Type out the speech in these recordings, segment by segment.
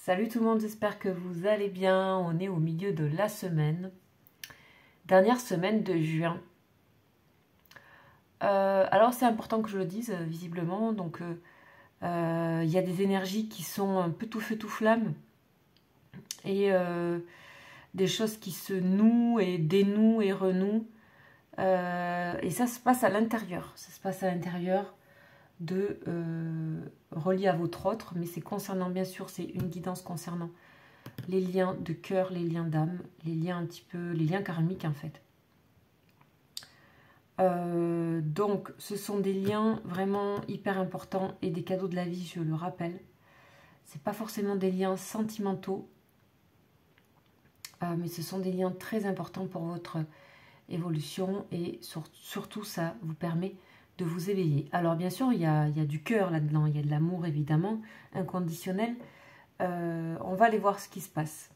Salut tout le monde, j'espère que vous allez bien. On est au milieu de la semaine. Dernière semaine de juin. Alors c'est important que je le dise, visiblement. Donc il y a des énergies qui sont un peu tout feu tout flamme. Et des choses qui se nouent et dénouent et renouent. Et ça se passe à l'intérieur. Ça se passe à l'intérieur de relié à votre autre. Mais c'est concernant, bien sûr, c'est une guidance concernant les liens de cœur, les liens d'âme, les liens un petit peu, les liens karmiques en fait. Donc ce sont des liens vraiment hyper importants et des cadeaux de la vie, je le rappelle. C'est pas forcément des liens sentimentaux, mais ce sont des liens très importants pour votre évolution et surtout ça vous permet de vous éveiller. Alors bien sûr il y a du cœur là-dedans, il y a de l'amour évidemment, inconditionnel. On va aller voir ce qui se passe.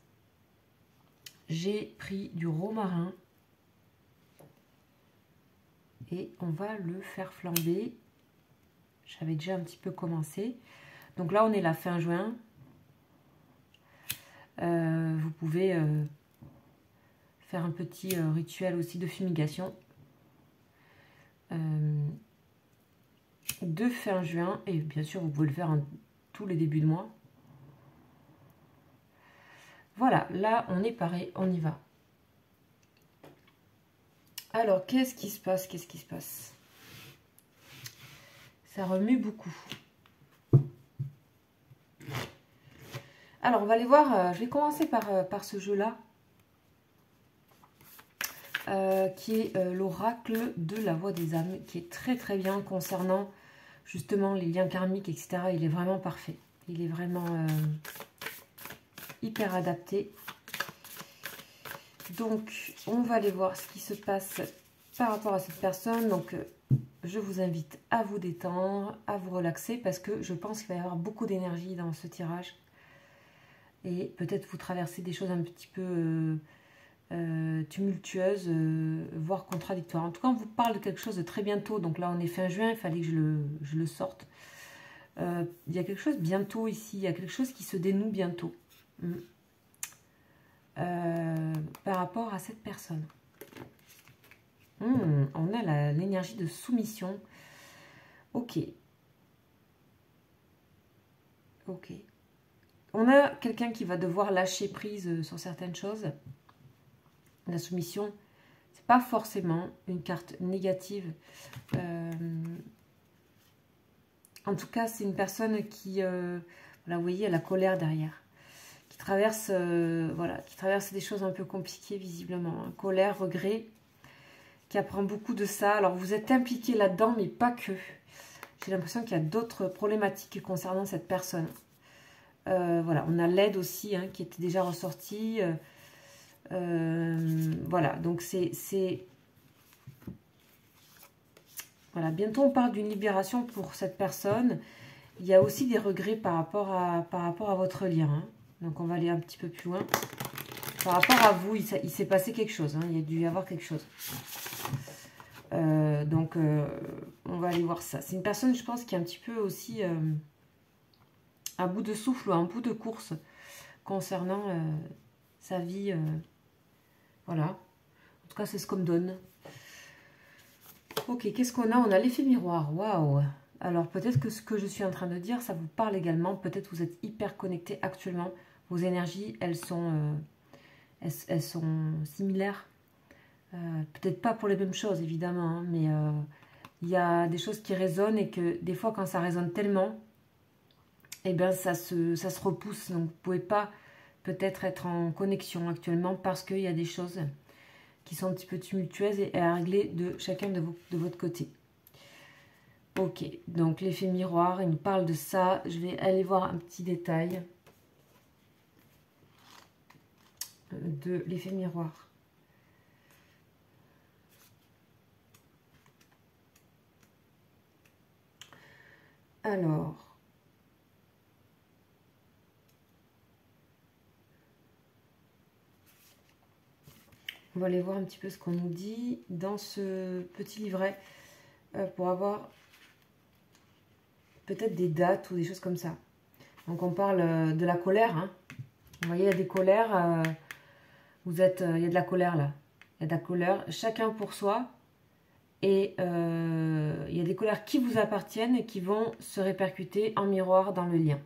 J'ai pris du romarin et on va le faire flamber. J'avais déjà un petit peu commencé. Donc là, on est la fin juin. Vous pouvez faire un petit rituel aussi de fumigation de fin juin. Et bien sûr, vous pouvez le faire tous les débuts de mois. Voilà, là, on est pareil, on y va. Alors, qu'est-ce qui se passe? Qu'est-ce qui se passe? Ça remue beaucoup. Alors, on va aller voir. Je vais commencer par ce jeu-là, qui est l'oracle de la voix des âmes, qui est très très bien concernant justement les liens karmiques, etc. Il est vraiment parfait. Il est vraiment hyper adapté. Donc, on va aller voir ce qui se passe par rapport à cette personne. Donc, je vous invite à vous détendre, à vous relaxer, parce que je pense qu'il va y avoir beaucoup d'énergie dans ce tirage. Et peut-être vous traversez des choses un petit peu tumultueuses, voire contradictoires. En tout cas, on vous parle de quelque chose de très bientôt. Donc là, on est fin juin, il fallait que je le sorte. Il y a quelque chose bientôt ici, il y a quelque chose qui se dénoue bientôt. Par rapport à cette personne. On a l'énergie de soumission. Ok. Ok. On a quelqu'un qui va devoir lâcher prise sur certaines choses. La soumission, c'est pas forcément une carte négative. En tout cas, c'est une personne qui, voilà, vous voyez, a la colère derrière. Qui traverse, voilà, qui traverse des choses un peu compliquées visiblement. Hein. Colère, regret, qui apprend beaucoup de ça. Alors, vous êtes impliqué là-dedans, mais pas que. J'ai l'impression qu'il y a d'autres problématiques concernant cette personne. Voilà, on a l'aide aussi hein, qui était déjà ressortie. Voilà, donc c'est... Voilà, bientôt on parle d'une libération pour cette personne. Il y a aussi des regrets par rapport à votre lien. Hein. Donc on va aller un petit peu plus loin. Par rapport à vous, il s'est passé quelque chose. Hein. Il y a dû y avoir quelque chose. Donc on va aller voir ça. C'est une personne, je pense, qui est un petit peu aussi... à bout de souffle ou un bout de course concernant sa vie. Voilà. En tout cas, c'est ce qu'on me donne. Ok, qu'est-ce qu'on a? On a l'effet miroir. Waouh! Alors, peut-être que ce que je suis en train de dire, ça vous parle également. Peut-être que vous êtes hyper connecté actuellement. Vos énergies, elles sont similaires. Peut-être pas pour les mêmes choses, évidemment. Hein, mais il y a des choses qui résonnent et que des fois, quand ça résonne tellement... eh bien, ça se repousse. Donc, vous ne pouvez pas peut-être être en connexion actuellement parce qu'il y a des choses qui sont un petit peu tumultueuses et à régler de chacun de votre côté. Ok, donc l'effet miroir, il nous parle de ça. Je vais aller voir un petit détail de l'effet miroir. Alors... on va aller voir un petit peu ce qu'on nous dit dans ce petit livret pour avoir peut-être des dates ou des choses comme ça. Donc on parle de la colère, hein, Vous voyez, il y a des colères. Il y a de la colère là. Il y a de la colère. Chacun pour soi. Et il y a des colères qui vous appartiennent et qui vont se répercuter en miroir dans le lien.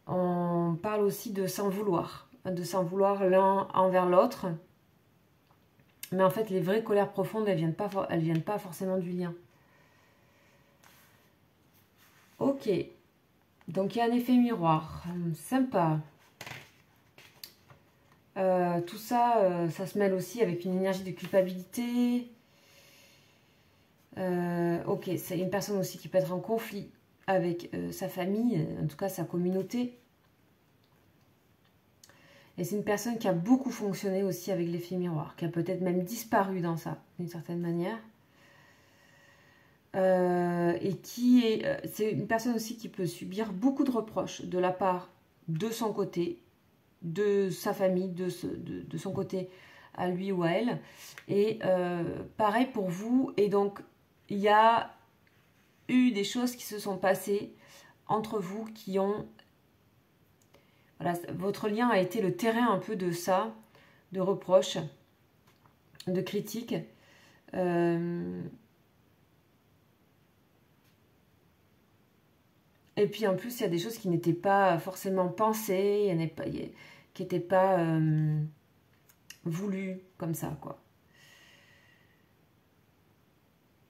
On parle aussi de s'en vouloir l'un envers l'autre. Mais en fait, les vraies colères profondes, elles viennent pas forcément du lien. Ok. Donc, il y a un effet miroir. Sympa. Tout ça, ça se mêle aussi avec une énergie de culpabilité. Ok, c'est une personne aussi qui peut être en conflit avec sa famille, en tout cas sa communauté. Et c'est une personne qui a beaucoup fonctionné aussi avec l'effet miroir, qui a peut-être même disparu dans ça, d'une certaine manière. Et qui est... c'est une personne aussi qui peut subir beaucoup de reproches de la part de son côté, de sa famille, de son côté à lui ou à elle. Et pareil pour vous. Et donc, il y a eu des choses qui se sont passées entre vous qui ont... Voilà, votre lien a été le terrain un peu de ça, de reproches, de critiques. Et puis en plus, il y a des choses qui n'étaient pas forcément pensées, qui n'étaient pas voulues comme ça, quoi.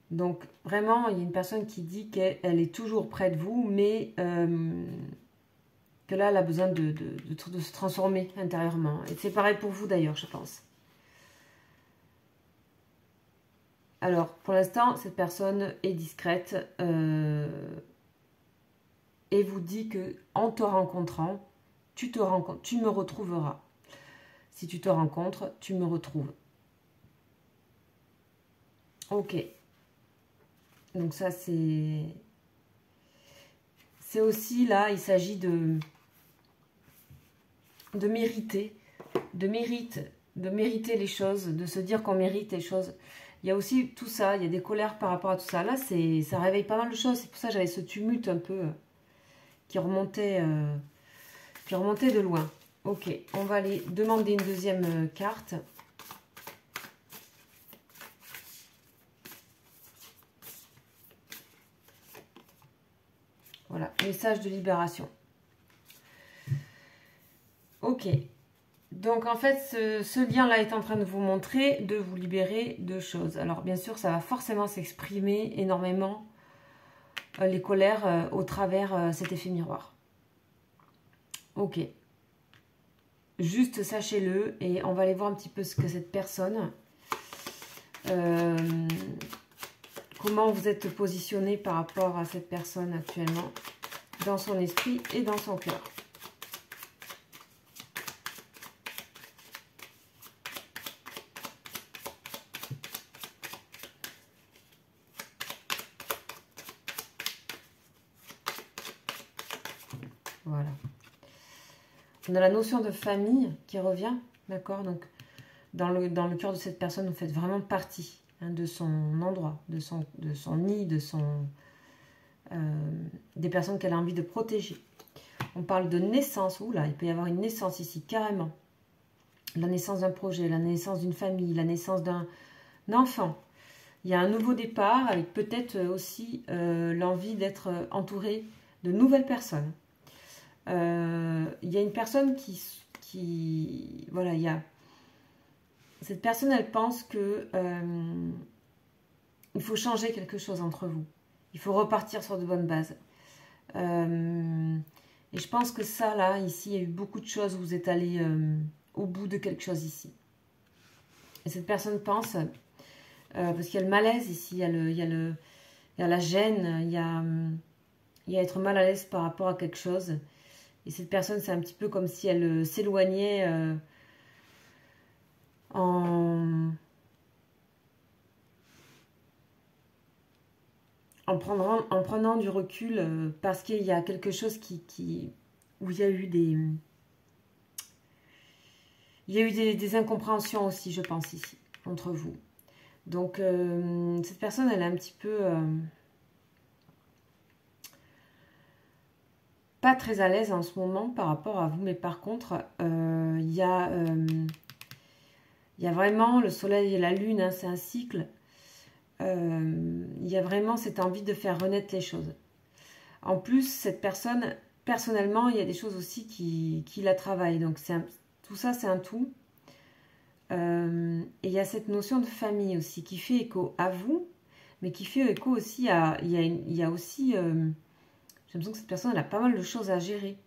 Donc vraiment, il y a une personne qui dit qu'elle est toujours près de vous, mais que là, elle a besoin de se transformer intérieurement. Et c'est pareil pour vous d'ailleurs, je pense. Alors, pour l'instant, cette personne est discrète et vous dit que en te rencontrant, tu me retrouveras. Si tu te rencontres, tu me retrouves. Ok. Donc ça, c'est aussi là, il s'agit de mériter, de mériter les choses, de se dire qu'on mérite les choses. Il y a aussi tout ça, il y a des colères par rapport à tout ça. Là, ça réveille pas mal de choses. C'est pour ça que j'avais ce tumulte un peu qui remontait de loin. Ok, on va aller demander une deuxième carte. Voilà, message de libération. Ok, donc en fait, ce lien-là est en train de vous montrer, de vous libérer de choses. Alors bien sûr, ça va forcément s'exprimer énormément, les colères, au travers cet effet miroir. Ok. Juste sachez-le et on va aller voir un petit peu ce que cette personne... comment vous êtes positionné par rapport à cette personne actuellement, dans son esprit et dans son cœur. Voilà. On a la notion de famille qui revient, d'accord? Donc, dans le cœur de cette personne, vous faites vraiment partie de son endroit, de son nid, des personnes qu'elle a envie de protéger. On parle de naissance. Oula, il peut y avoir une naissance ici, carrément. La naissance d'un projet, la naissance d'une famille, la naissance d'un enfant. Il y a un nouveau départ avec peut-être aussi l'envie d'être entouré de nouvelles personnes. Il y a une personne qui voilà, il y a... Cette personne, elle pense que il faut changer quelque chose entre vous. Il faut repartir sur de bonnes bases. Et je pense que ça, là, ici, il y a eu beaucoup de choses où vous êtes allé au bout de quelque chose ici. Et cette personne pense, parce qu'il y a le malaise ici, il y a la gêne, il y a être mal à l'aise par rapport à quelque chose. Et cette personne, c'est un petit peu comme si elle s'éloignait en prenant du recul parce qu'il y a quelque chose où il y a eu des incompréhensions aussi, je pense, ici, entre vous. Donc, cette personne, elle est un petit peu... pas très à l'aise en ce moment par rapport à vous, mais par contre, il y a vraiment le soleil et la lune, hein, c'est un cycle. Il y a vraiment cette envie de faire renaître les choses. En plus, cette personne, personnellement, il y a des choses aussi qui la travaillent. Donc, tout ça, c'est un tout. Et il y a cette notion de famille aussi qui fait écho à vous, mais qui fait écho aussi à... Il y a aussi... j'ai l'impression que cette personne, elle a pas mal de choses à gérer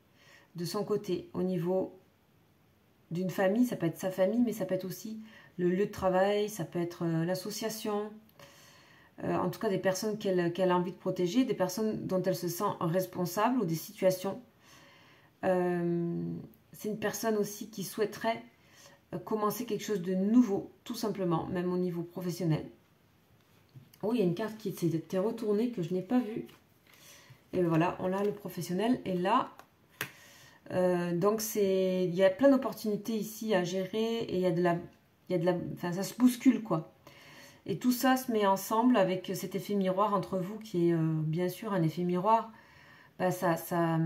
de son côté. Au niveau d'une famille, ça peut être sa famille, mais ça peut être aussi le lieu de travail, ça peut être l'association. En tout cas, des personnes qu'elle a envie de protéger, des personnes dont elle se sent responsable ou des situations. C'est une personne aussi qui souhaiterait commencer quelque chose de nouveau, tout simplement, même au niveau professionnel. Oh, il y a une carte qui s'était retournée que je n'ai pas vue. Et voilà, on a le professionnel. Et là, donc il y a plein d'opportunités ici à gérer et il y a de la, enfin, ça se bouscule quoi. Et tout ça se met ensemble avec cet effet miroir entre vous qui est bien sûr un effet miroir. Bah, ça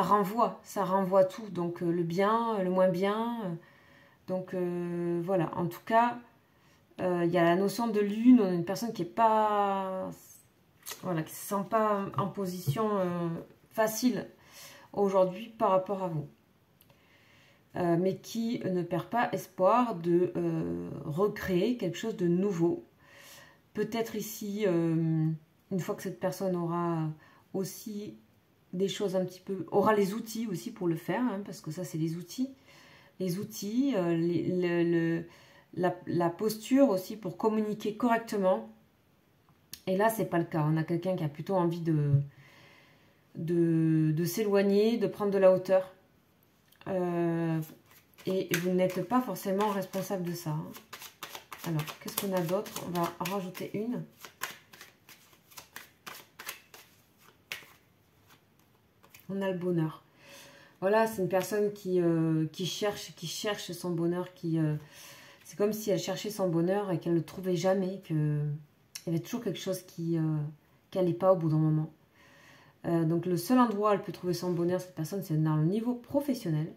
renvoie tout. Donc le bien, le moins bien. Donc voilà, en tout cas, il y a la notion de lune, on a une personne qui est pas, voilà, qui se sent pas en position facile aujourd'hui par rapport à vous. Mais qui ne perd pas espoir de recréer quelque chose de nouveau. Peut-être ici, une fois que cette personne aura aussi des choses un petit peu... aura les outils aussi pour le faire, hein, parce que ça, c'est les outils. Les outils, la posture aussi pour communiquer correctement. Et là, c'est pas le cas. On a quelqu'un qui a plutôt envie de s'éloigner, de prendre de la hauteur. Et vous n'êtes pas forcément responsable de ça. Hein. Alors, qu'est-ce qu'on a d'autre? On va en rajouter une. On a le bonheur. Voilà, c'est une personne qui cherche son bonheur. C'est comme si elle cherchait son bonheur et qu'elle ne le trouvait jamais. Qu'il y avait toujours quelque chose qui n'allait pas au bout d'un moment. Donc, le seul endroit où elle peut trouver son bonheur, cette personne, c'est dans le niveau professionnel.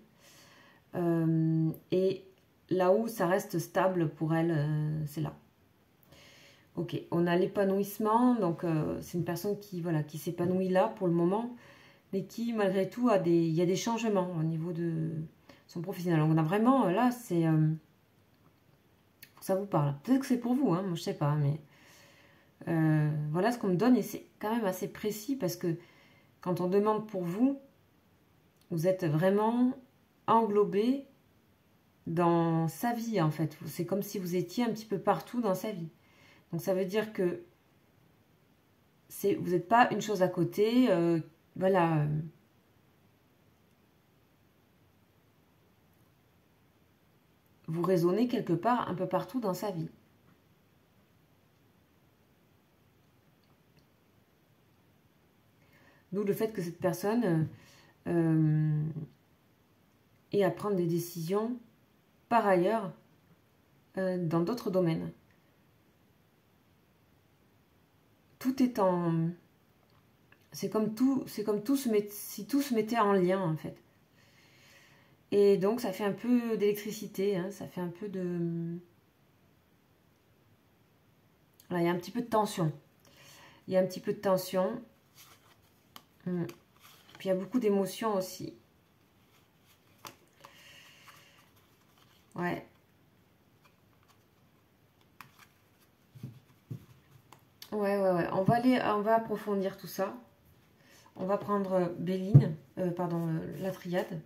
Et là où ça reste stable pour elle, c'est là. Ok, on a l'épanouissement, donc c'est une personne qui s'épanouit là pour le moment, mais qui malgré tout il y a des changements au niveau de son professionnel. Donc on a vraiment, là, c'est... ça vous parle. Peut-être que c'est pour vous, hein, moi je sais pas, mais... voilà ce qu'on me donne, et c'est quand même assez précis, parce que quand on demande pour vous, vous êtes vraiment englobé dans sa vie en fait. C'est comme si vous étiez un petit peu partout dans sa vie. Donc ça veut dire que vous n'êtes pas une chose à côté. Voilà. Vous raisonnez quelque part un peu partout dans sa vie. D'où le fait que cette personne ait à prendre des décisions par ailleurs dans d'autres domaines. Tout est en... C'est comme si tout se mettait en lien en fait. Et donc ça fait un peu d'électricité, hein, ça fait un peu de... Voilà, il y a un petit peu de tension. Il y a un petit peu de tension. Puis il y a beaucoup d'émotions aussi. Ouais. Ouais. On va approfondir tout ça. On va prendre Béline, la triade.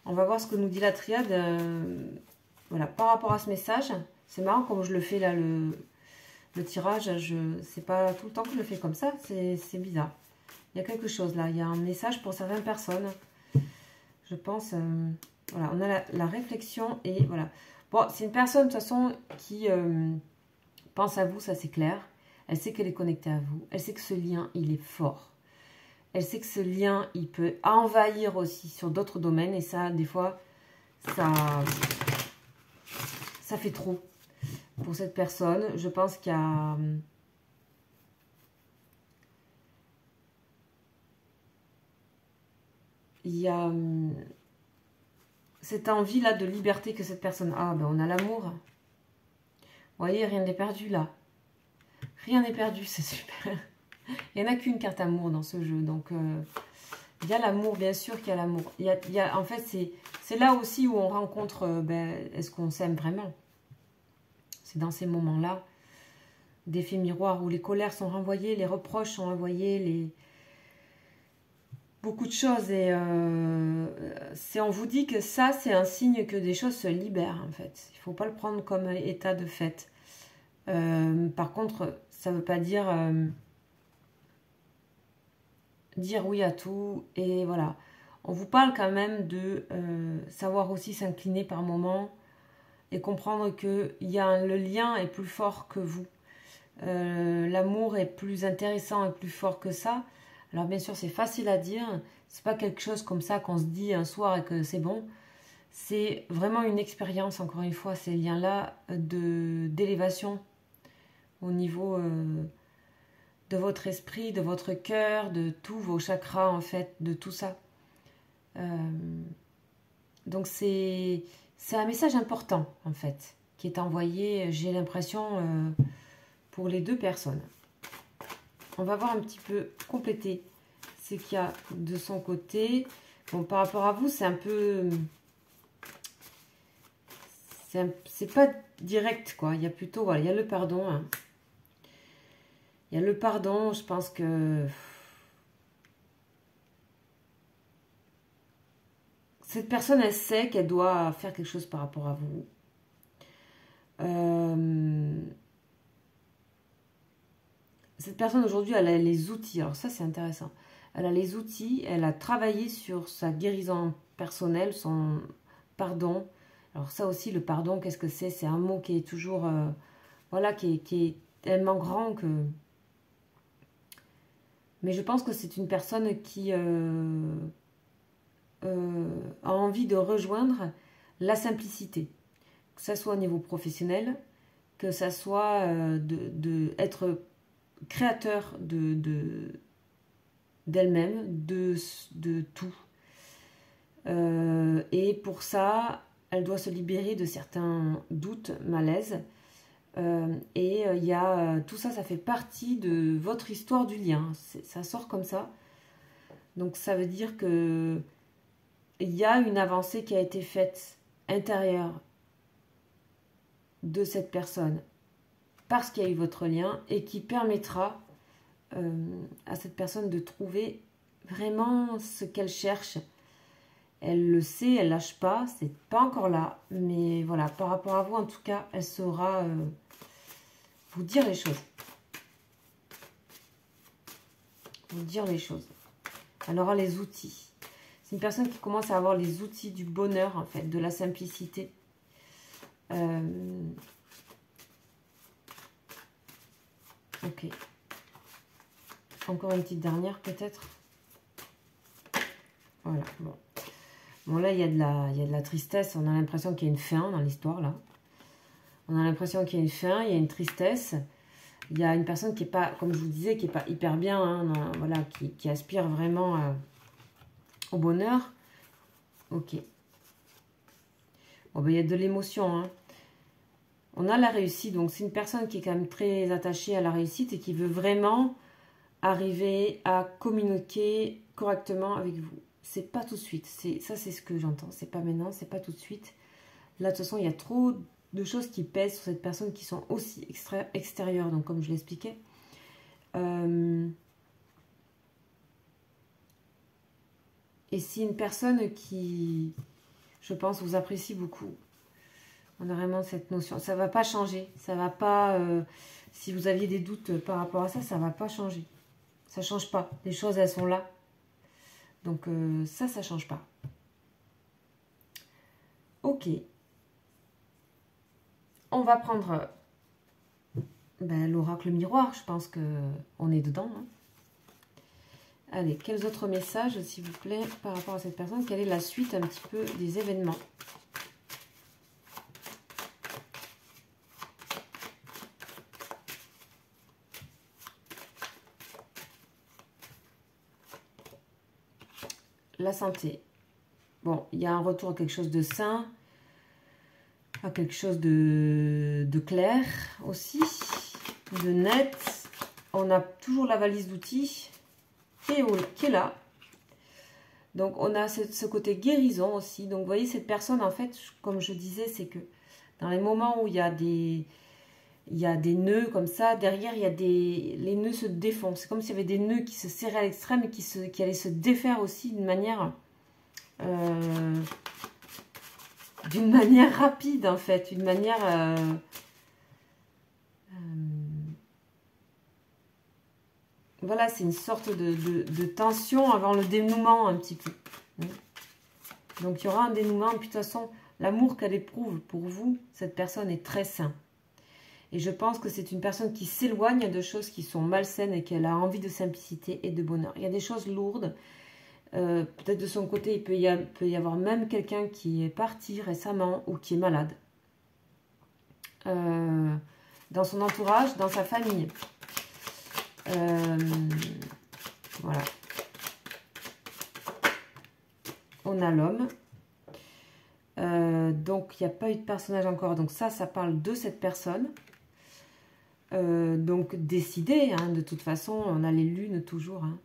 On va voir ce que nous dit la triade. Voilà, par rapport à ce message. C'est marrant comme je le fais là, le tirage. C'est pas tout le temps que je le fais comme ça. C'est bizarre. Il y a quelque chose là. Il y a un message pour certaines personnes. Je pense... voilà, on a la réflexion et voilà. Bon, c'est une personne de toute façon qui pense à vous, ça c'est clair. Elle sait qu'elle est connectée à vous. Elle sait que ce lien, il est fort. Elle sait que ce lien, il peut envahir aussi sur d'autres domaines. Et ça, des fois, ça fait trop pour cette personne. Je pense qu'il y a... il y a cette envie-là de liberté que cette personne a. Ben, on a l'amour. Vous voyez, rien n'est perdu là. Rien n'est perdu, c'est super. Il n'y en a qu'une carte amour dans ce jeu. Donc, il y a l'amour, bien sûr qu'il y a l'amour. En fait, c'est là aussi où on rencontre, est-ce qu'on s'aime vraiment? C'est dans ces moments-là, d'effet miroir, où les colères sont renvoyées, les reproches sont renvoyés, beaucoup de choses. Et on vous dit que ça, c'est un signe que des choses se libèrent, en fait. Il ne faut pas le prendre comme un état de fait. Par contre, ça ne veut pas dire oui à tout. Et voilà. On vous parle quand même de savoir aussi s'incliner par moments et comprendre que le lien est plus fort que vous. L'amour est plus intéressant et plus fort que ça. Alors bien sûr, c'est facile à dire. C'est pas quelque chose comme ça qu'on se dit un soir et que c'est bon. C'est vraiment une expérience, encore une fois, ces liens-là d'élévation au niveau de votre esprit, de votre cœur, de tous vos chakras, en fait, de tout ça. Donc c'est un message important, en fait, qui est envoyé, j'ai l'impression, pour les deux personnes. On va voir un petit peu compléter ce qu'il y a de son côté. Bon, par rapport à vous, c'est un peu... C'est pas direct, quoi. Il y a plutôt... Voilà, il y a le pardon. Hein. Il y a le pardon, je pense que... Cette personne, elle sait qu'elle doit faire quelque chose par rapport à vous. Cette personne, aujourd'hui, elle a les outils. Alors ça, c'est intéressant. Elle a les outils, elle a travaillé sur sa guérison personnelle, son pardon. Alors ça aussi, le pardon, qu'est-ce que c'est? C'est un mot qui est toujours... voilà, qui est tellement grand que... Mais je pense que c'est une personne qui a envie de rejoindre la simplicité. Que ce soit au niveau professionnel, que ce soit être créateur d'elle-même, de tout. Et pour ça, elle doit se libérer de certains doutes, malaises. Et il y a tout ça, ça fait partie de votre histoire du lien. Ça sort comme ça. Donc ça veut dire que il y a une avancée qui a été faite intérieure de cette personne parce qu'il y a eu votre lien et qui permettra à cette personne de trouver vraiment ce qu'elle cherche. Elle le sait, elle lâche pas, c'est pas encore là, mais voilà, par rapport à vous en tout cas, elle saura vous dire les choses. Vous dire les choses. Elle aura les outils. C'est une personne qui commence à avoir les outils du bonheur, en fait, de la simplicité. Ok. Encore une petite dernière, peut-être. Voilà, bon. Bon, là, il y a de la tristesse. On a l'impression qu'il y a une fin dans l'histoire, là. On a l'impression qu'il y a une fin, il y a une tristesse. Il y a une personne qui n'est pas, comme je vous disais, qui n'est pas hyper bien, hein, voilà, qui aspire vraiment au bonheur. Ok. Bon, ben, il y a de l'émotion, hein. On a la réussite, donc c'est une personne qui est quand même très attachée à la réussite et qui veut vraiment arriver à communiquer correctement avec vous. C'est pas tout de suite, ça c'est ce que j'entends, c'est pas maintenant, c'est pas tout de suite. Là de toute façon il y a trop de choses qui pèsent sur cette personne qui sont aussi extérieures, donc comme je l'expliquais. Et c'est une personne qui, je pense, vous apprécie beaucoup. On a vraiment cette notion. Ça ne va pas changer. Ça va pas... si vous aviez des doutes par rapport à ça, ça ne va pas changer. Ça ne change pas. Les choses, elles sont là. Donc ça ne change pas. Ok. On va prendre l'oracle miroir. Je pense qu'on est dedans. Hein. Allez, quels autres messages, s'il vous plaît, par rapport à cette personne? Quelle est la suite un petit peu des événements? la santé. Bon, il y a un retour à quelque chose de sain, à quelque chose de clair aussi, de net. On a toujours la valise d'outils qui est là. Donc, on a ce côté guérison aussi. Donc, vous voyez, cette personne, en fait, comme je disais, c'est que dans les moments où il y a des nœuds comme ça, derrière, les nœuds se défont. C'est comme s'il y avait des nœuds qui se serraient à l'extrême et qui allaient se défaire aussi d'une manière rapide, en fait. Une manière... voilà, c'est une sorte de tension avant le dénouement, un petit peu. Donc, il y aura un dénouement. Puis, de toute façon, l'amour qu'elle éprouve pour vous, cette personne est très sain. Et je pense que c'est une personne qui s'éloigne de choses qui sont malsaines et qu'elle a envie de simplicité et de bonheur. Il y a des choses lourdes. Peut-être de son côté, il peut y avoir même quelqu'un qui est parti récemment ou qui est malade. Dans son entourage, dans sa famille. Voilà. On a l'homme. Donc, il n'y a pas eu de personnage encore. Donc, ça parle de cette personne. Donc, décider, hein, de toute façon, on a les lunes toujours. Hein,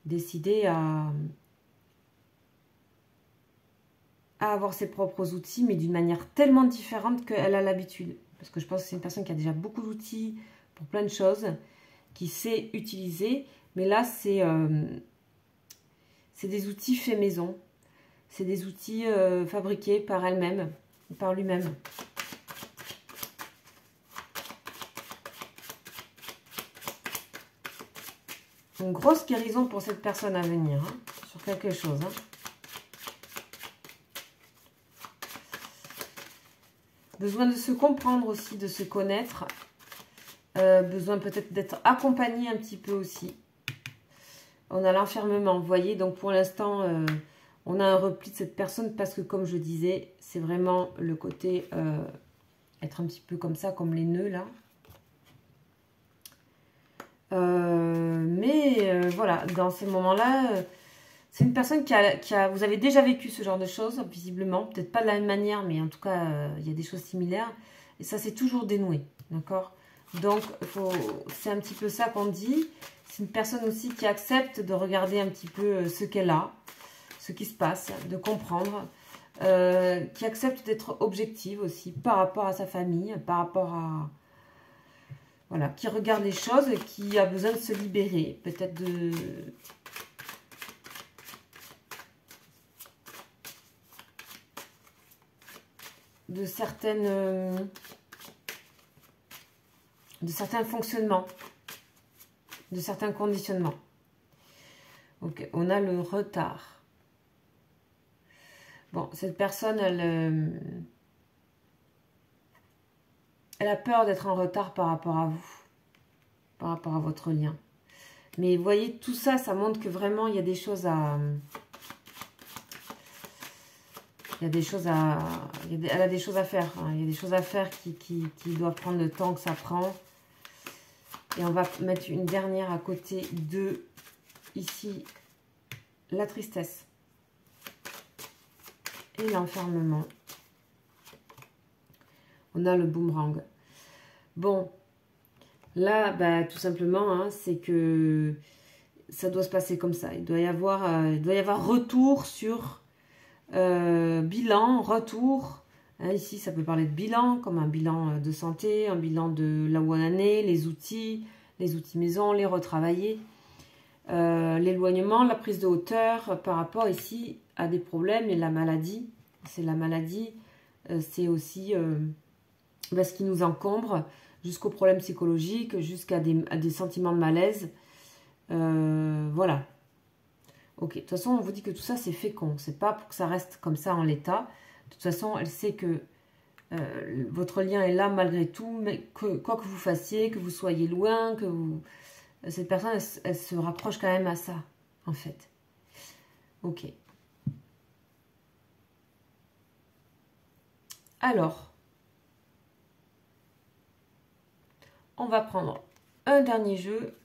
décider à avoir ses propres outils, mais d'une manière tellement différente qu'elle a l'habitude. Parce que je pense que c'est une personne qui a déjà beaucoup d'outils pour plein de choses, qui sait utiliser. Mais là, c'est des outils faits maison. C'est des outils fabriqués par elle-même, par lui-même. Une grosse guérison pour cette personne à venir, hein, sur quelque chose. Hein. Besoin de se comprendre aussi, de se connaître. Besoin peut-être d'être accompagné un petit peu aussi. On a l'enfermement, vous voyez. Donc pour l'instant, on a un repli de cette personne parce que comme je disais, c'est vraiment le côté être un petit peu comme ça, comme les nœuds là. Voilà, dans ces moments-là, c'est une personne qui a... Vous avez déjà vécu ce genre de choses, visiblement. Peut-être pas de la même manière, mais en tout cas, il y a des choses similaires. Et ça, c'est toujours dénoué, d'accord? Donc, c'est un petit peu ça qu'on dit. C'est une personne aussi qui accepte de regarder un petit peu ce qu'elle a, ce qui se passe, de comprendre. Qui accepte d'être objective aussi par rapport à sa famille, par rapport à... Voilà, qui regarde les choses et qui a besoin de se libérer, peut-être de certains fonctionnements, de certains conditionnements. Ok, on a le retard. Bon, cette personne, elle a peur d'être en retard par rapport à vous, par rapport à votre lien. Mais vous voyez, tout ça, ça montre que vraiment, il y a des choses à... elle a des choses à faire. Hein. Il y a des choses à faire qui doivent prendre le temps que ça prend. Et on va mettre une dernière à côté de, ici, la tristesse. Et l'enfermement. On a le boomerang. Bon, là, bah, tout simplement, hein, c'est que ça doit se passer comme ça. Il doit y avoir retour sur bilan, retour. Hein, ici, ça peut parler de bilan, comme un bilan de santé, un bilan de là où on en est, les outils maison, les retravailler. L'éloignement, la prise de hauteur par rapport ici à des problèmes et la maladie. C'est la maladie, c'est aussi ce qui nous encombre, jusqu'aux problèmes psychologiques, jusqu'à des sentiments de malaise. Voilà. Ok, de toute façon, on vous dit que tout ça, c'est fécond. C'est pas pour que ça reste comme ça en l'état. De toute façon, elle sait que votre lien est là malgré tout, mais quoi que vous fassiez, que vous soyez loin, que vous... Cette personne, elle se rapproche quand même à ça, en fait. Ok. Alors, on va prendre un dernier jeu.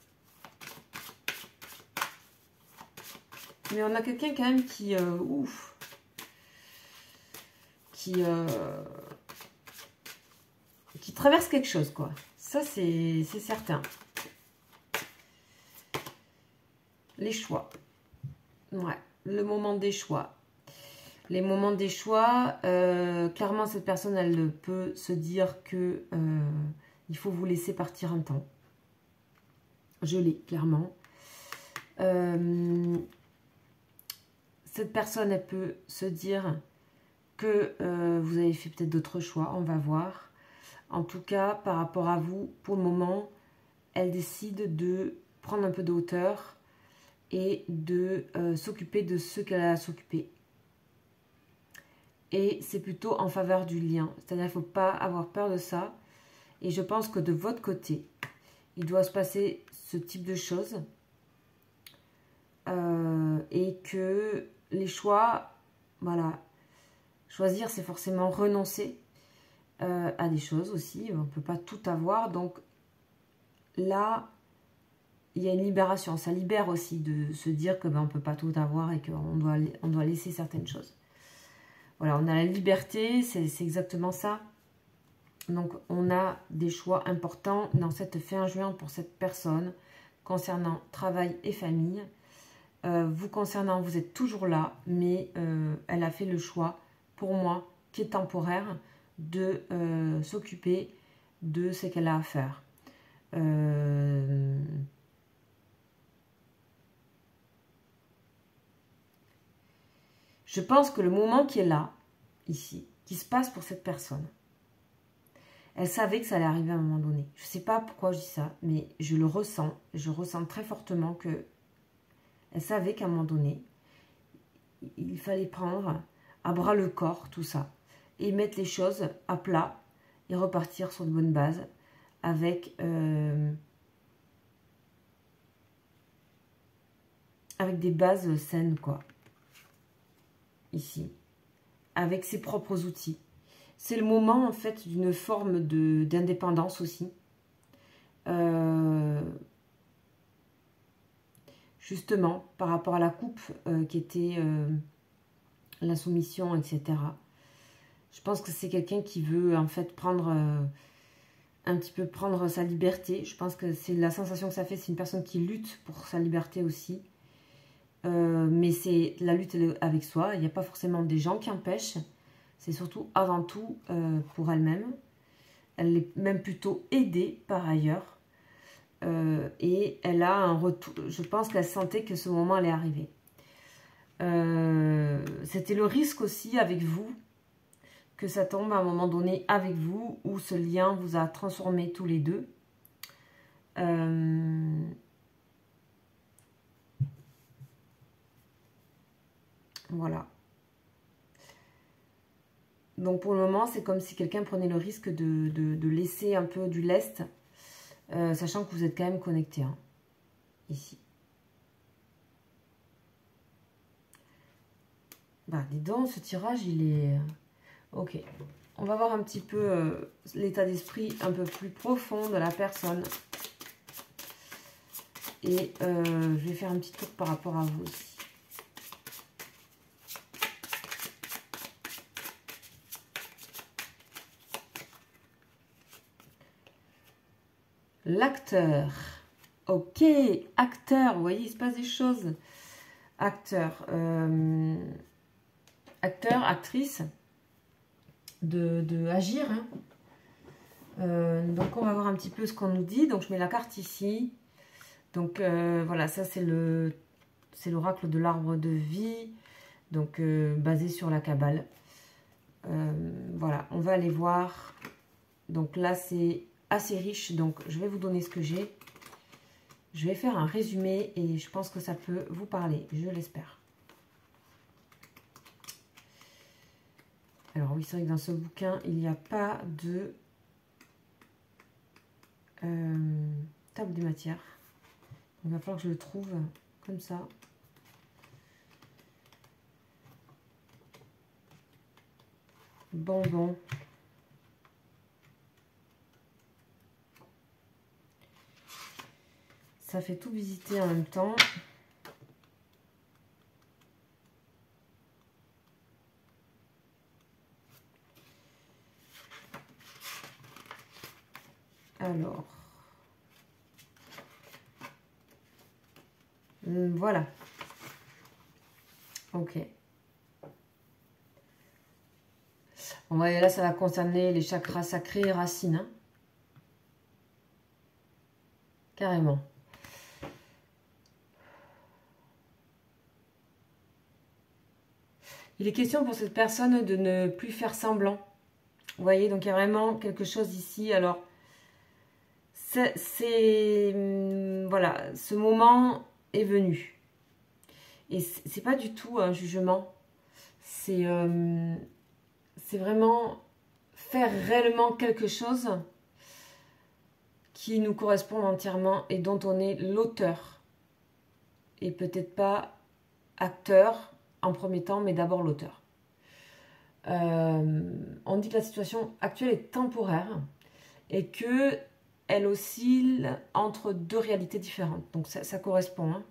Mais on a quelqu'un quand même qui... ouf. Qui traverse quelque chose, quoi. Ça, c'est certain. Les choix. Ouais, le moment des choix. Les moments des choix, clairement, cette personne, elle peut se dire que il faut vous laisser partir un temps. Je l'ai, clairement. Cette personne, elle peut se dire que vous avez fait peut-être d'autres choix, on va voir. En tout cas, par rapport à vous, pour le moment, elle décide de prendre un peu de hauteur et de s'occuper de ce qu'elle a à s'occuper. Et c'est plutôt en faveur du lien. C'est-à-dire qu'il ne faut pas avoir peur de ça. Et je pense que de votre côté, il doit se passer ce type de choses. Et que les choix, voilà, choisir, c'est forcément renoncer à des choses aussi. On ne peut pas tout avoir. Donc là, il y a une libération. Ça libère aussi de se dire que on ne peut pas tout avoir et qu'on doit laisser certaines choses. Voilà, on a la liberté, c'est exactement ça. Donc, on a des choix importants dans cette fin juin pour cette personne concernant travail et famille. Vous concernant, vous êtes toujours là, mais elle a fait le choix, pour moi, qui est temporaire, de s'occuper de ce qu'elle a à faire. Je pense que le moment qui est là, ici, qui se passe pour cette personne, elle savait que ça allait arriver à un moment donné. Je ne sais pas pourquoi je dis ça, mais je le ressens. Je ressens très fortement que elle savait qu'à un moment donné, il fallait prendre à bras le corps tout ça et mettre les choses à plat et repartir sur de bonnes bases avec des bases saines, quoi. Ici, avec ses propres outils. C'est le moment, en fait, d'une forme d'indépendance aussi. Justement, par rapport à la coupe qui était la soumission, etc. Je pense que c'est quelqu'un qui veut, en fait, un petit peu prendre sa liberté. Je pense que c'est la sensation que ça fait. C'est une personne qui lutte pour sa liberté aussi. Mais c'est la lutte avec soi. Il n'y a pas forcément des gens qui empêchent. C'est surtout avant tout pour elle-même. Elle est même plutôt aidée par ailleurs. Et elle a un retour. Je pense qu'elle sentait que ce moment allait arriver. C'était le risque aussi avec vous que ça tombe à un moment donné avec vous où ce lien vous a transformé tous les deux. Voilà. Donc pour le moment, c'est comme si quelqu'un prenait le risque de laisser un peu du lest, sachant que vous êtes quand même connecté, hein, ici. Bah, dis donc, ce tirage, il est... Ok. On va voir un petit peu l'état d'esprit un peu plus profond de la personne. Et je vais faire un petit tour par rapport à vous aussi. L'acteur. Ok, acteur, vous voyez, il se passe des choses. Acteur. Acteur, actrice. De agir. Hein. Donc, on va voir un petit peu ce qu'on nous dit. Donc, je mets la carte ici. Donc, voilà, ça, c'est l'oracle de l'arbre de vie. Donc, basé sur la Kabbale. Voilà, on va aller voir. Donc là, c'est assez riche, donc je vais vous donner ce que j'ai. Je vais faire un résumé et je pense que ça peut vous parler, je l'espère. Alors oui, c'est vrai que dans ce bouquin, il n'y a pas de table des matières. Il va falloir que je le trouve comme ça. Bon. Ça fait tout visiter en même temps. Alors. Voilà. Ok. Bon, là, ça va concerner les chakras sacrés et racines. Hein. Carrément. Il est question pour cette personne de ne plus faire semblant. Vous voyez, donc il y a vraiment quelque chose ici. Alors, voilà, ce moment est venu. Et c'est pas du tout un jugement. C'est vraiment faire réellement quelque chose qui nous correspond entièrement et dont on est l'auteur. Et peut-être pas acteur en premier temps, mais d'abord l'auteur. On dit que la situation actuelle est temporaire et que elle oscille entre deux réalités différentes. Donc ça correspond. Hein.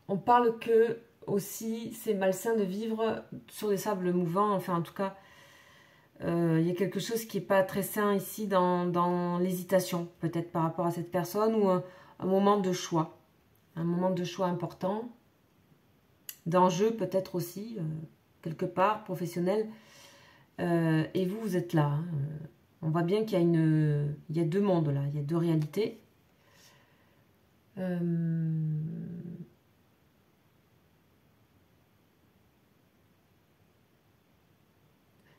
On parle que aussi c'est malsain de vivre sur des sables mouvants. Enfin en tout cas, il y a quelque chose qui n'est pas très sain ici dans l'hésitation, peut-être par rapport à cette personne ou un moment de choix. Un moment de choix important. D'enjeu peut-être aussi, quelque part, professionnel. Et vous êtes là. Hein. On voit bien qu'il y a deux mondes là, il y a deux réalités.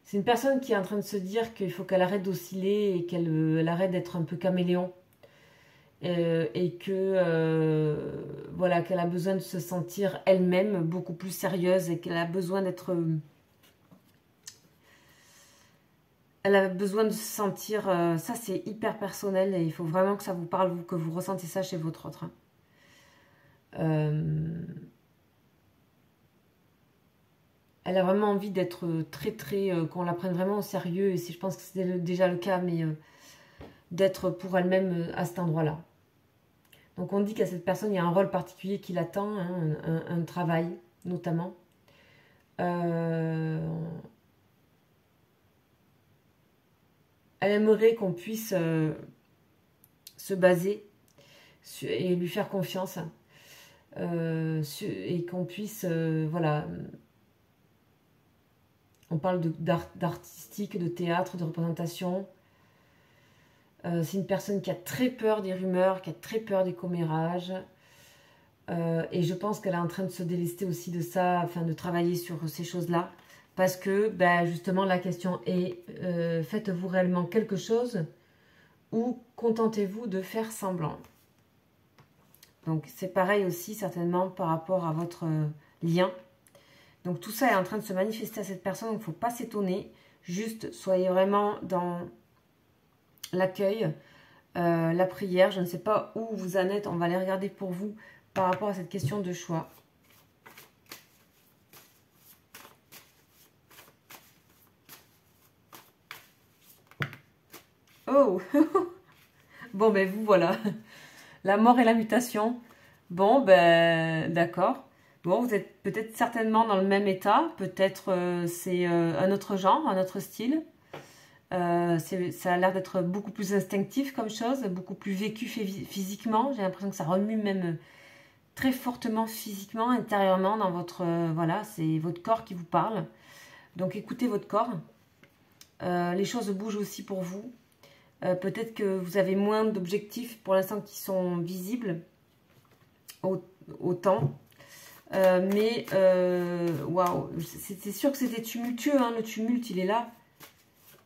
C'est une personne qui est en train de se dire qu'il faut qu'elle arrête d'osciller et qu'elle arrête d'être un peu caméléon. Et que voilà, qu'elle a besoin de se sentir elle-même beaucoup plus sérieuse et qu'elle a besoin d'être... Elle a besoin de se sentir... ça, c'est hyper personnel et il faut vraiment que ça vous parle, que vous ressentez ça chez votre autre. Hein. Elle a vraiment envie d'être très, qu'on la prenne vraiment au sérieux. Et je pense que c'était déjà le cas, mais d'être pour elle-même à cet endroit-là. Donc on dit qu'à cette personne, il y a un rôle particulier qui l'attend, hein, un travail notamment. Elle aimerait qu'on puisse se baser et lui faire confiance. Et qu'on puisse, voilà... On parle d'artistique, de théâtre, de représentation. C'est une personne qui a très peur des rumeurs, qui a très peur des commérages. Et je pense qu'elle est en train de se délester aussi de ça, afin de travailler sur ces choses-là. Parce que, ben, justement, la question est, faites-vous réellement quelque chose ou contentez-vous de faire semblant? Donc, c'est pareil aussi, certainement, par rapport à votre lien. Donc tout ça est en train de se manifester à cette personne, donc il ne faut pas s'étonner. Juste, soyez vraiment dans l'accueil, la prière. Je ne sais pas où vous en êtes, on va aller regarder pour vous par rapport à cette question de choix. Oh. Bon, ben vous, voilà. La mort et la mutation. Bon, ben d'accord. Bon, vous êtes peut-être certainement dans le même état, peut-être c'est un autre genre, un autre style. Ça a l'air d'être beaucoup plus instinctif comme chose, beaucoup plus vécu physiquement. J'ai l'impression que ça remue même très fortement physiquement, intérieurement dans votre... voilà, c'est votre corps qui vous parle. Donc écoutez votre corps. Les choses bougent aussi pour vous. Peut-être que vous avez moins d'objectifs pour l'instant qui sont visibles autant. Mais waouh, c'est sûr que c'était tumultueux, hein, le tumulte il est là.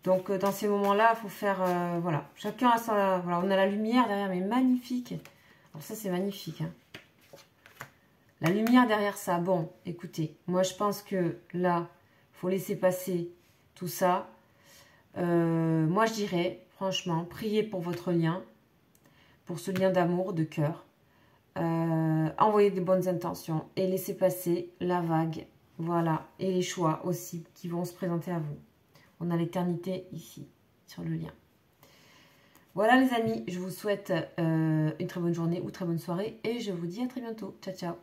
Donc dans ces moments-là, il faut faire, voilà, chacun a sa, voilà, on a la lumière derrière, mais magnifique. Alors ça c'est magnifique. Hein. La lumière derrière ça, bon, écoutez, moi je pense que là, il faut laisser passer tout ça. Moi je dirais, franchement, priez pour votre lien, pour ce lien d'amour, de cœur. Envoyez de bonnes intentions et laissez passer la vague, voilà, et les choix aussi qui vont se présenter à vous. On a l'éternité ici, sur le lien. Voilà les amis, je vous souhaite une très bonne journée ou très bonne soirée et je vous dis à très bientôt. Ciao, ciao.